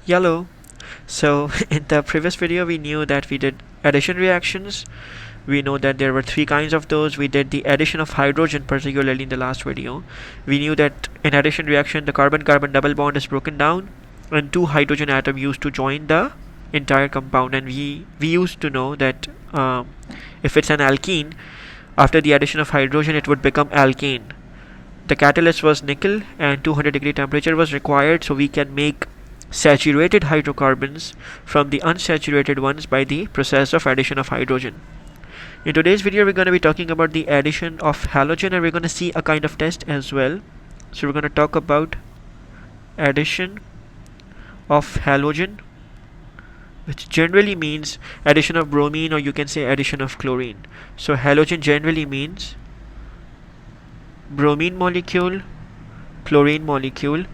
Yellow. So in the previous video we knew that we did addition reactions. We know that there were three kinds of those. We did the addition of hydrogen, particularly in the last video. We knew that in addition reaction the carbon-carbon double bond is broken down and two hydrogen atoms used to join the entire compound, and we used to know that if it's an alkene, after the addition of hydrogen it would become alkane. The catalyst was nickel and 200-degree temperature was required, so we can make saturated hydrocarbons from the unsaturated ones by the process of addition of hydrogen. In today's video we're going to be talking about the addition of halogen, and we're going to see a kind of test as well. So we're going to talk about addition of halogen, which generally means addition of bromine, or you can say addition of chlorine. So halogen generally means bromine molecule, chlorine molecule,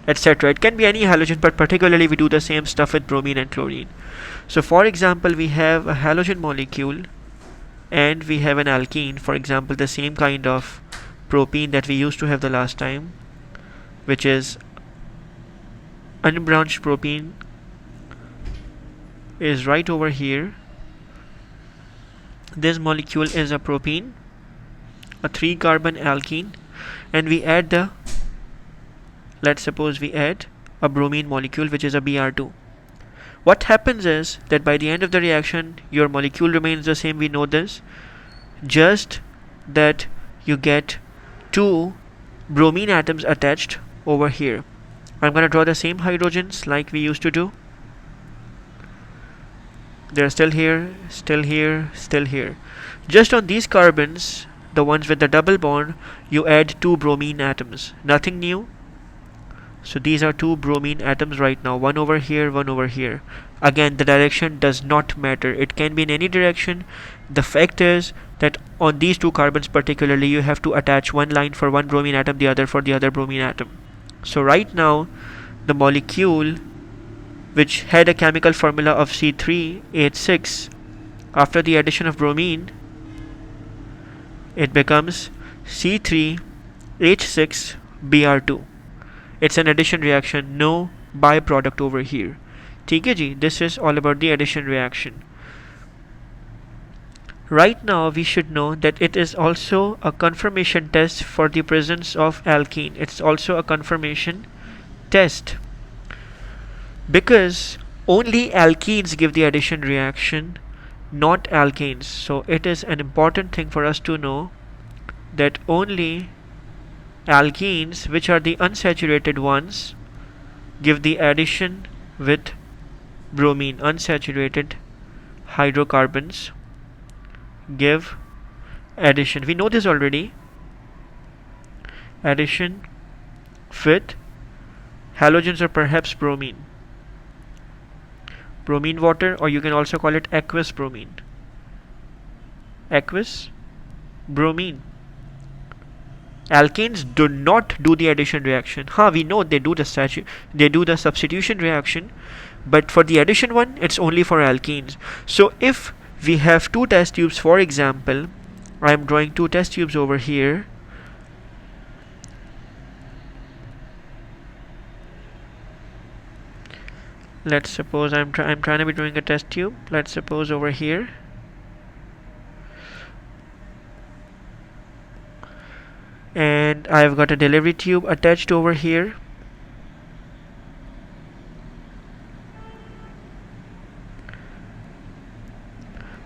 etc. It can be any halogen, but particularly we do the same stuff with bromine and chlorine. So for example, we have a halogen molecule and we have an alkene, for example the same kind of propene that we used to have the last time, which is unbranched propene, is right over here. This molecule is a propene, a 3-carbon alkene, and we add the, let's suppose we add a bromine molecule, which is a Br2. What happens is that by the end of the reaction your molecule remains the same, we know this, just that you get two bromine atoms attached over here. I'm going to draw the same hydrogens like we used to do. They're still here, still here, still here. Just on these carbons, the ones with the double bond, you add two bromine atoms, nothing new. So these are two bromine atoms right now, one over here, one over here. Again, the direction does not matter, it can be in any direction. The fact is that on these two carbons particularly you have to attach one line for one bromine atom, the other for the other bromine atom. So right now the molecule, which had a chemical formula of C3H6, after the addition of bromine it becomes C3H6Br2. It's an addition reaction, no byproduct over here. ठीक है जी, this is all about the addition reaction. Right now we should know that it is also a confirmation test for the presence of alkene. It's also a confirmation test because only alkenes give the addition reaction, not alkanes. So it is an important thing for us to know that only alkenes, which are the unsaturated ones, give the addition with bromine. Unsaturated hydrocarbons give addition. We know this already. Addition with halogens or perhaps bromine. Bromine water, or you can also call it aqueous bromine. Aqueous bromine. Alkanes do not do the addition reaction. We know they do the substitution reaction, but for the addition one it's only for alkenes. So if we have two test tubes, for example, I am drawing two test tubes over here. Let's suppose I'm trying to be drawing a test tube. Let's suppose over here. And I've got a delivery tube attached over here.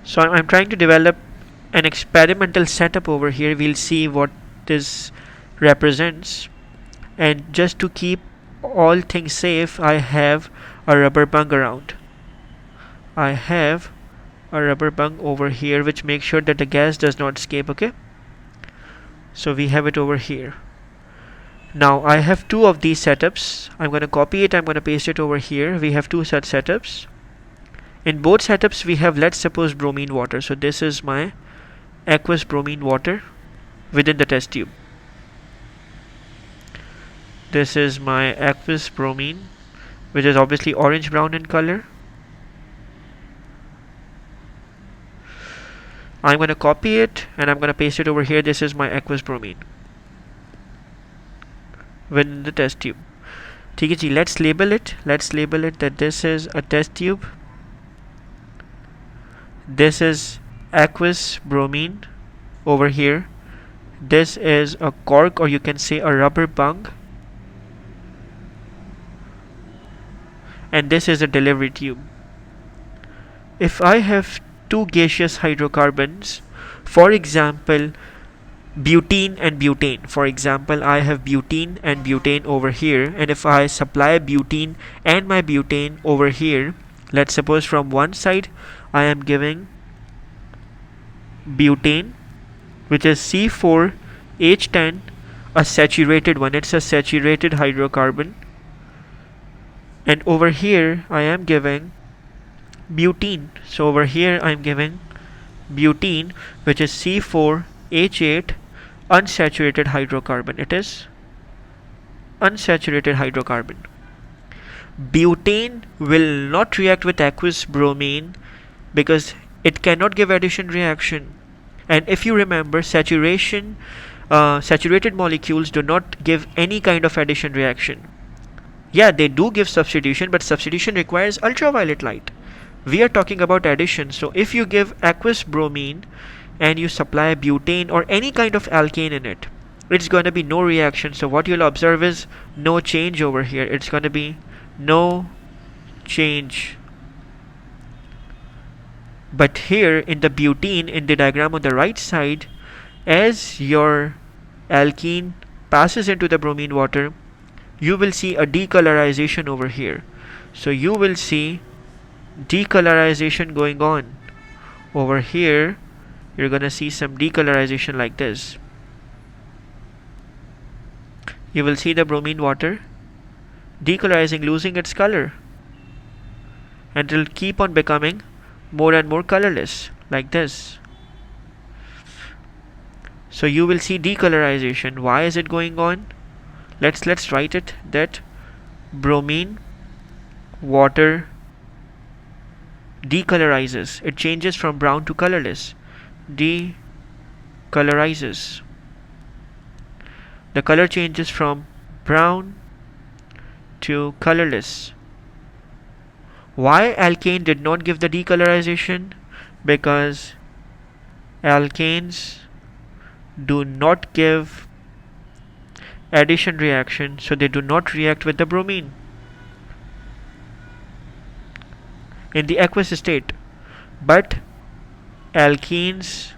So I'm trying to develop an experimental setup over here. We'll see what this represents, and just to keep all things safe I have a rubber bung around. I have a rubber bung over here which makes sure that the gas does not escape. Okay, so we have it over here. Now I have two of these setups. I'm going to copy it, I'm going to paste it over here. We have two such setups. In both setups we have, let's suppose, bromine water. So this is my aqueous bromine water within the test tube. This is my aqueous bromine, which is obviously orange brown in color. I'm going to copy it and I'm going to paste it over here. This is my aqueous bromine within the test tube. ठीक है जी, let's label it that this is a test tube, this is aqueous bromine over here, this is a cork or you can say a rubber bung, and this is a delivery tube. If I have two gaseous hydrocarbons, for example butene and butane, for example I have butene and butane over here, and if I supply butene and my butane over here, let's suppose from one side I am giving butane, which is C4H10, a saturated one, it's a saturated hydrocarbon, and over here I am giving butene. So over here I am giving butene, which is C4H8, unsaturated hydrocarbon. It is unsaturated hydrocarbon. Butane will not react with aqueous bromine because it cannot give addition reaction. And if you remember, saturated molecules do not give any kind of addition reaction. Yeah, they do give substitution, but substitution requires ultraviolet light. We are talking about addition. So if you give aqueous bromine and you supply butane or any kind of alkane in it, it's going to be no reaction. So what you'll observe is no change over here. It's going to be no change. But here in the butene, in the diagram on the right side, as your alkene passes into the bromine water, you will see a decolorization over here. So you will see decolorization going on. Over here you're gonna see some decolorization like this. You will see the bromine water decolorizing, losing its color, and it will keep on becoming more and more colorless like this. So you will see decolorization. Why is it going on? Let's write it that bromine water decolorizes. It changes from brown to colorless. Decolorizes. The color changes from brown to colorless. Why alkane did not give the decolorization? Because alkanes do not give addition reaction, so they do not react with the bromine in the aqueous state. But alkenes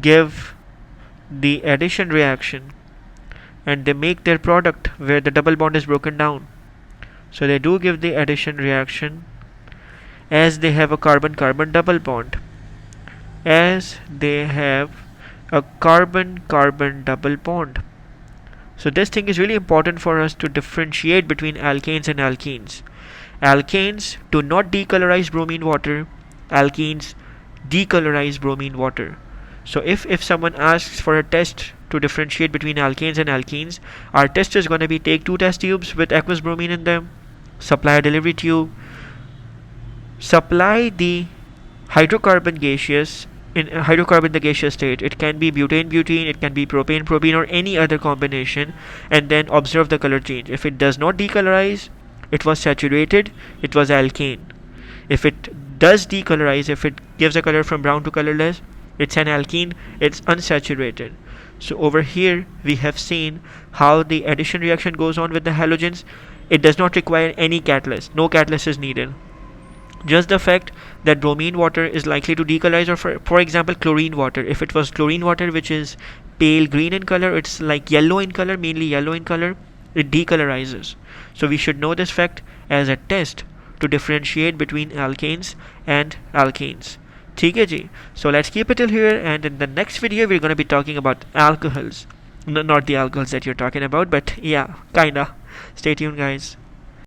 give the addition reaction and they make their product where the double bond is broken down. So they do give the addition reaction as they have a carbon-carbon double bond. As they have a carbon-carbon double bond. So this thing is really important for us to differentiate between alkanes and alkenes. Alkanes do not decolorize bromine water. Alkenes decolorize bromine water. So if someone asks for a test to differentiate between alkanes and alkenes, our test is going to be take two test tubes with aqueous bromine in them, supply a delivery tube, supply the hydrocarbon gaseous in hydrocarbon the gaseous state. It can be butane, it can be propane, or any other combination, and then observe the color change. If it does not decolorize, it was saturated, it was alkane. If it does decolorize, if it gives a color from brown to colorless, it's an alkene, it's unsaturated. So over here we have seen how the addition reaction goes on with the halogens. It does not require any catalyst, no catalyst is needed. Just the fact that bromine water is likely to decolorize, or for example chlorine water, if it was chlorine water which is pale green in color, it's like yellow in color, mainly yellow in color, it decolorizes. So we should know this fact as a test to differentiate between alkanes and alkenes. ठीक है जी. So let's keep it till here, and in the next video we're going to be talking about alcohols. Not the alcohols that you're talking about, but yeah, kinda. Stay tuned guys.